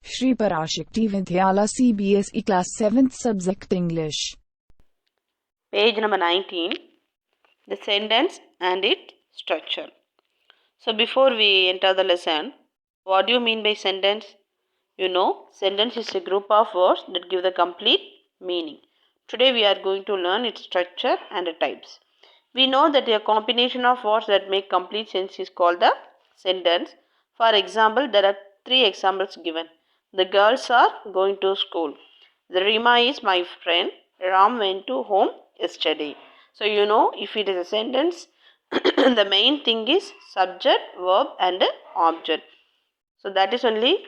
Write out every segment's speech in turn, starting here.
Shri Parashakti Vidyala CBSE Class 7th Subject English. Page number 19, the sentence and its structure. So before we enter the lesson, what do you mean by sentence? You know, sentence is a group of words that give the complete meaning. Today we are going to learn its structure and the types. We know that a combination of words that make complete sense is called the sentence. For example, there are three examples given. The girls are going to school. The Rima is my friend. Ram went to home yesterday. So you know, if it is a sentence, the main thing is subject, verb and object. So that is only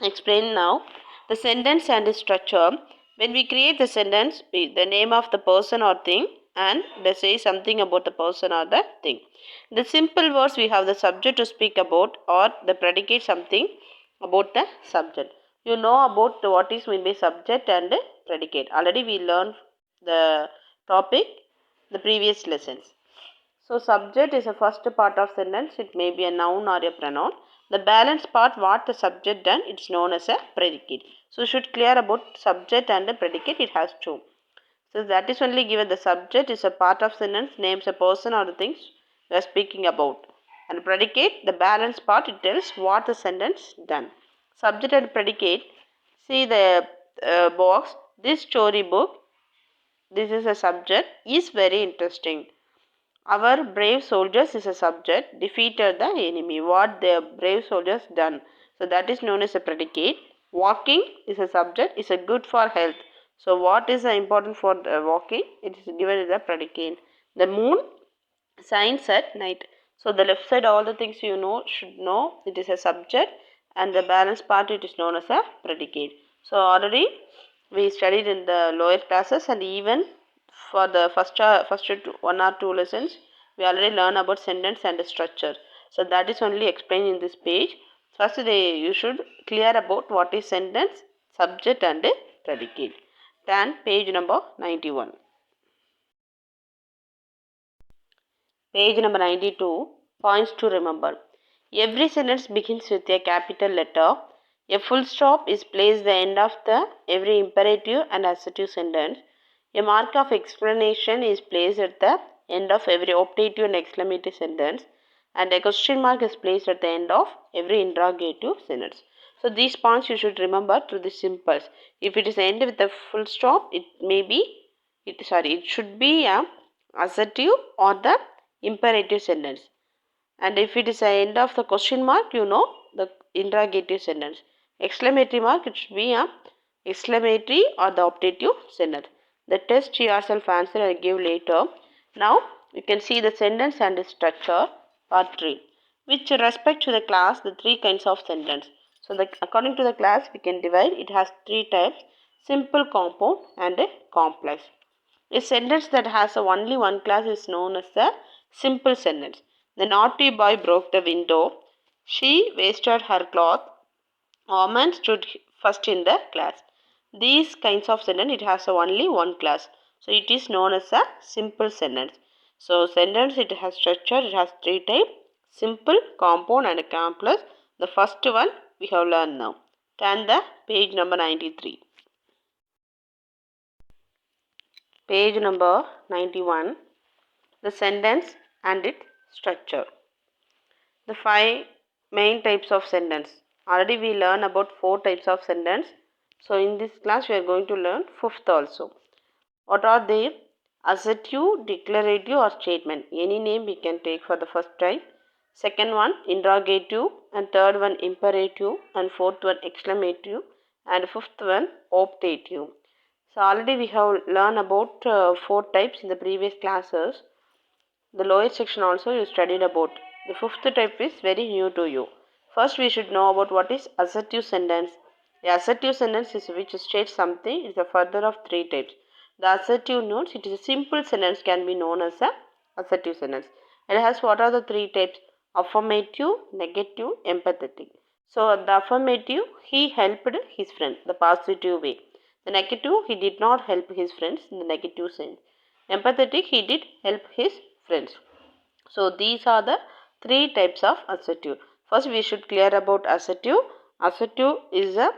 explained now. The sentence and its structure. When we create the sentence, the name of the person or thing and they say something about the person or the thing. The simple words we have the subject to speak about or the predicate something about the subject. You know about what is meant by subject and predicate. Already we learned the topic the previous lessons. So subject is the first part of sentence. It may be a noun or a pronoun. The balance part, what the subject done, it's known as a predicate. So you should clear about subject and the predicate. It has two. So that is only given. The subject is a part of sentence, names a person or the things we are speaking about. And predicate, the balance part, it tells what the sentence done. Subject and predicate. See the box. This story book, this is a subject, is very interesting. Our brave soldiers is a subject, defeated the enemy. What the brave soldiers done. So that is known as a predicate. Walking is a subject, is a good for health. So what is important for walking? It is given as a predicate. The moon shines at night. So the left side, all the things you know should know. It is a subject, and the balance part it is known as a predicate. So already we studied in the lower classes, and even for the first one or two lessons we already learn about sentence and the structure. So that is only explained in this page. First you should clear about what is sentence, subject and predicate. Then page number 91. Page number 92, points to remember. Every sentence begins with a capital letter. A full stop is placed at the end of every imperative and assertive sentence. A mark of explanation is placed at the end of every optative and exclamative sentence. And a question mark is placed at the end of every interrogative sentence. So these points you should remember through the symbols. If it is end with a full stop, it should be a assertive or the imperative sentence. And if it is the end of the question mark, you know the interrogative sentence. Exclamatory mark, it should be a exclamatory or the optative sentence. The test yourself answer I give later. Now you can see the sentence and its structure, part 3. With respect to the class, the three kinds of sentence. So according to the class, we can divide. It has three types: simple, compound and complex. A sentence that has only one class is known as a simple sentence. The naughty boy broke the window. She wasted her cloth. Woman stood first in the class. These kinds of sentence it has only one class. So it is known as a simple sentence. So sentence it has structure. It has three types: simple, compound and complex. The first one we have learned now. Turn the page number 93. Page number 91. The sentence and its structure. The five main types of sentence. Already we learn about four types of sentence. So in this class we are going to learn fifth also. What are they? Assertive, declarative or statement. Any name we can take for the first type. Second one interrogative, and third one imperative, and fourth one exclamative, and fifth one optative. So already we have learned about four types in the previous classes. The lower section also you studied about. The fifth type is very new to you. First we should know about what is assertive sentence. The assertive sentence is which states something. It is a further of three types. The assertive notes, it is a simple sentence can be known as a assertive sentence. It has what are the three types? Affirmative, negative, empathetic. So the affirmative, he helped his friend, the positive way. The negative, he did not help his friends in the negative sense. Empathetic, he did help his friends. So these are the three types of assertive. First we should clear about assertive. Assertive is a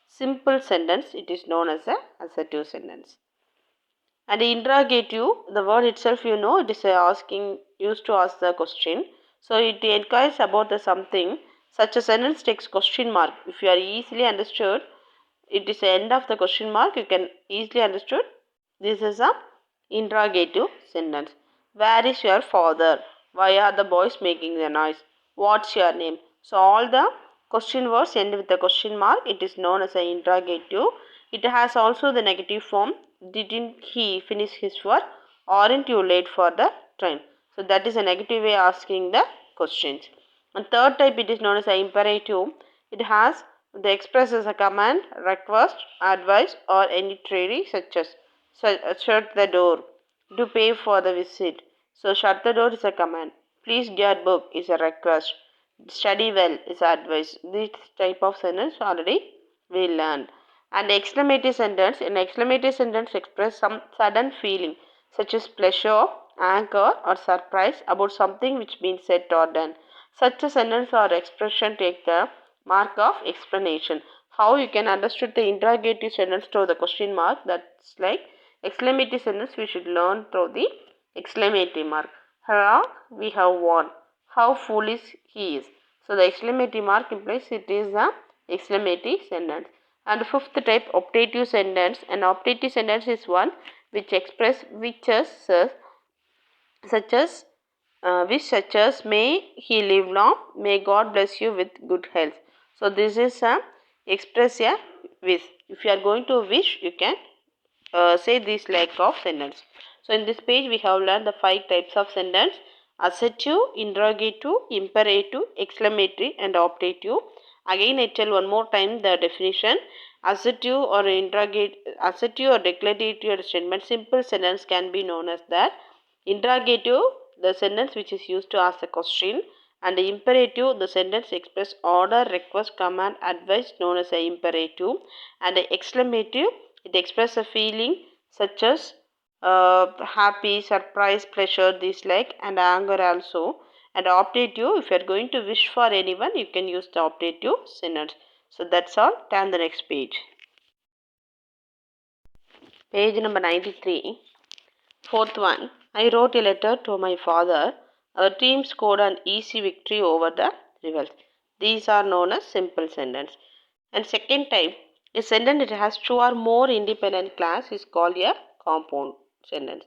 simple sentence. It is known as a assertive sentence. And interrogative, the word itself, it is used to ask the question. So it inquires about the something. Such a sentence takes question mark. If you are easily understood, it is the end of the question mark. You can easily understood. This is a interrogative sentence. Where is your father? Why are the boys making the noise? What's your name? So all the question words end with the question mark. It is known as an interrogative. It has also the negative form. Didn't he finish his work? Aren't you late for the train? So that is a negative way asking the questions. And third type, it is known as an imperative. It has the expresses a command, request, advice, or any query such as shut the door, to pay for the visit. So shut the door is a command. Please get book is a request. Study well is advice. This type of sentence already we learned. And exclamatory sentence, an exclamatory sentence express some sudden feeling such as pleasure, anger, or surprise about something which been said or done. Such a sentence or expression take the mark of explanation. How you can understand the interrogative sentence through the question mark, that's like exclamatory sentence we should learn through the exclamatory mark. Hurrah, we have won. How foolish he is. So the exclamatory mark implies it is a exclamatory sentence. And the fifth type, optative sentence. An optative sentence is one which express wishes such as may he live long, may God bless you with good health. So this is a express a wish. If you are going to wish, you can say this like of sentence. So in this page we have learned the 5 types of sentence: assertive, interrogative, imperative, exclamatory, and optative. Again I tell one more time the definition. Assertive or assertive or declarative statement, simple sentence can be known as that. Interrogative, the sentence which is used to ask a question, and the imperative, the sentence express order, request, command, advice, known as a imperative. And the exclamative, it expresses a feeling such as happy, surprise, pleasure, dislike, and anger also. And optative, if you are going to wish for anyone, you can use the optative sentence. So that's all. Turn the next page. Page number 93. Fourth one. I wrote a letter to my father. Our team scored an easy victory over the rivals. These are known as simple sentence. And second type, a sentence that has two or more independent class is called a compound sentence.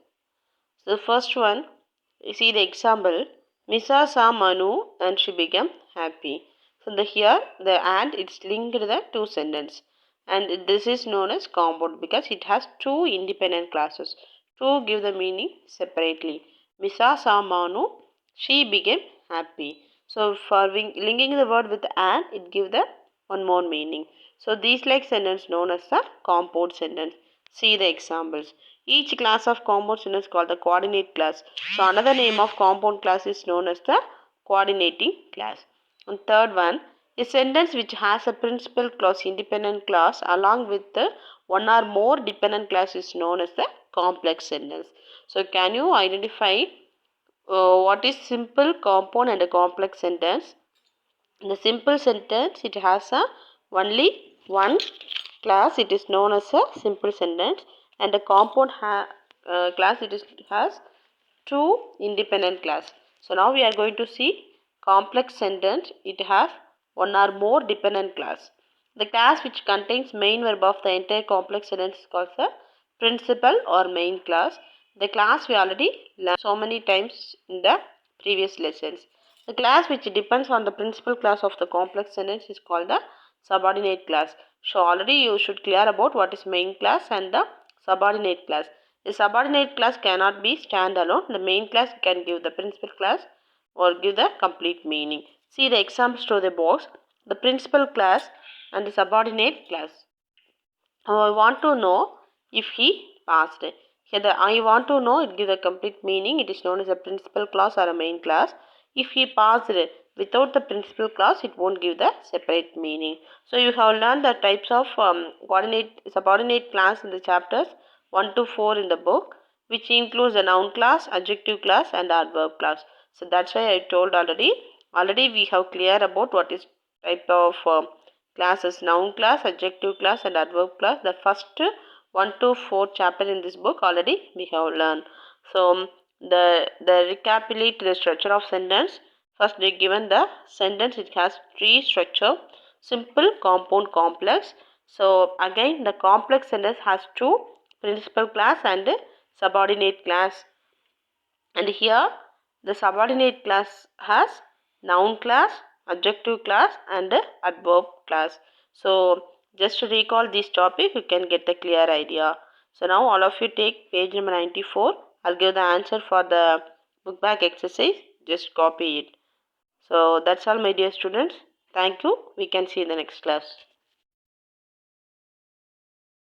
So the first one, you see the example. Misa saw Manu and she became happy. So here the and it's linked to the two sentence, and this is known as compound because it has two independent classes. Two give the meaning separately. Misa saw Manu, she became happy. So for linking the word with and, it gives the one more meaning. So these like sentence known as the compound sentence. See the examples. Each class of compound sentence called the coordinate class. So another name of compound class is known as the coordinating class. And third one, a sentence which has a principal clause, independent clause along with the one or more dependent class is known as the complex sentence. So can you identify what is simple, compound, and a complex sentence? In the simple sentence, it has only one class. It is known as a simple sentence, and the compound class has two independent class. So now we are going to see complex sentence. It has one or more dependent class. The class which contains main verb of the entire complex sentence is called the principal or main class. The class we already learned so many times in the previous lessons. The class which depends on the principal class of the complex sentence is called the subordinate class. So already you should clear about what is main class and the subordinate class. The subordinate class cannot be standalone. The main class can give the principal class or give the complete meaning. See the examples to the box. The principal class and the subordinate class. I want to know if he passed. Here the I want to know, it gives a complete meaning. It is known as a principal class or a main class. If he passed without the principal class, it won't give the separate meaning. So you have learned the types of subordinate class in the chapters 1 to 4 in the book, which includes the noun class, adjective class, and adverb class. So that's why I told already. Already we have clear about what is type of classes: noun class, adjective class, and adverb class. The first 1 to 4 chapter in this book already we have learned. So the recapitulate the structure of sentence. First they given the sentence. It has three structure: simple, compound, complex. So again the complex sentence has two: principal class and subordinate class. And here the subordinate class has noun class, adjective class, and adverb class. So just to recall this topic, you can get the clear idea. So now all of you take page number 94. I'll give the answer for the book back exercise. Just copy it. So that's all, my dear students. Thank you. We can see in the next class.